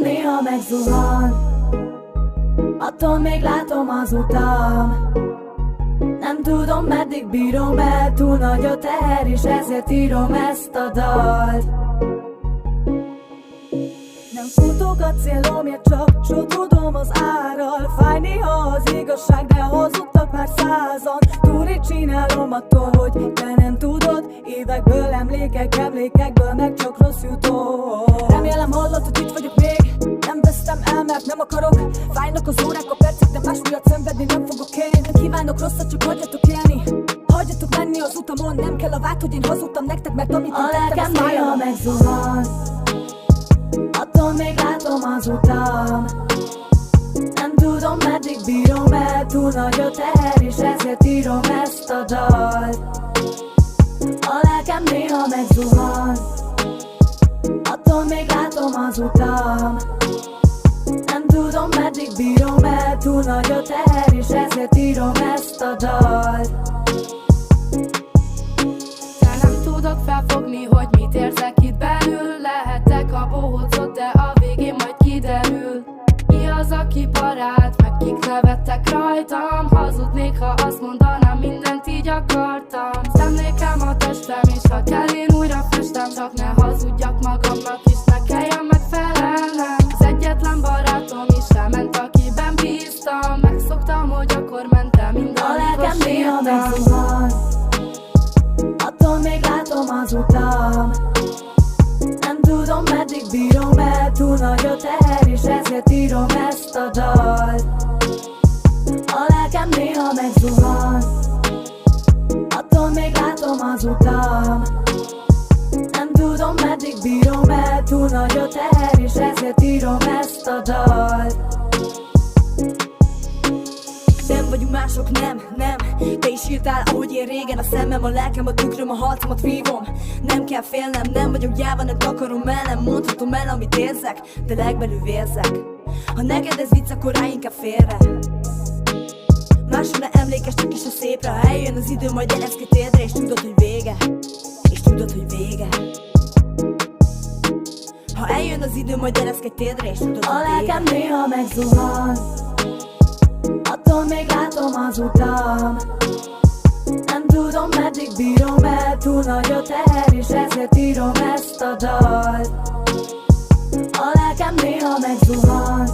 néha megzuhan, attól még látom az utam. Nem tudom meddig bírom el, túl nagy a teher, és ezért írom ezt a dalt. Nem futok a célomért, csak so tudom az árral. Fáj néha az igazság, de hazudtak már százan. Túli csinálom attól, hogy te nem tudod. Évekből emlékekből meg csak rossz jutó. Remélem hallod, hogy itt vagyok még. Nem vesztem el, mert nem akarok. Fájnak az órák, a percek, de más miatt szenvedni nem fogok én. Nem kívánok rosszat, csak hagyjatok élni. Hagyjatok menni az utamon, nem kell a vád, hogy én hazudtam nektek, mert amit én tettem, az fájja. A megzuhan, attól még látom az utam. Nem tudom meddig bírom el, túl nagy a teher, és ezért írom ezt a dalt. A lelkem néha megzuhan, attól még látom az utam. Nem tudom meddig bírom el, túl nagy a teher, és ezért írom ezt a dalt. Te nem tudod felfogni, hogy mit érzek itt belül. Lehetek a bohócot, de a végén majd kiderül. Ki az, aki barát, meg kik nevettek rajtam. Hazudnék, ha azt mondanám, mindent így akartam. Szemlékem a testem, és ha kell, én újra festem. Csak ne hazudjak magamnak, és ne kelljen megfelelnem. Az egyetlen barátom is elment, akiben bíztam. Megszoktam, hogy akkor mentem minden, a lelkem néha megzuhan, attól még látom az utam. Nem tudom meddig bírom el, túl nagy a teher, és ezért írom ezt a dalt. A lelkem néha megzuhan, attól még látom az utam. Nem tudom meddig bírom el, túl nagy a teher, és ezért írom ezt a dalt. Nem vagyunk mások, nem. Te is írtál, ahogy én régen. A szemem, a lelkem, a tükröm, a harcomat vívom. Nem kell félnem, nem vagyok gyáva, nem takarom el. Nem mondhatom el, amit érzek, de legbelül vérzek. Ha neked ez vicc, akkor állj inkább félre. Másra ne emlékezz, csak is a szépre. Ha eljön az idő, majd elesz ki térdre, és tudod, hogy vége. És tudod, hogy vége. Ha eljön az idő, majd elesz ki térdre, és tudod, hogy vége. A lelkem néha megzuhan, attól még látom az utam. Nem tudom meddig bírom el, túl nagy a teher, és ezért írom ezt a dalt. A lelkem néha megzuhan,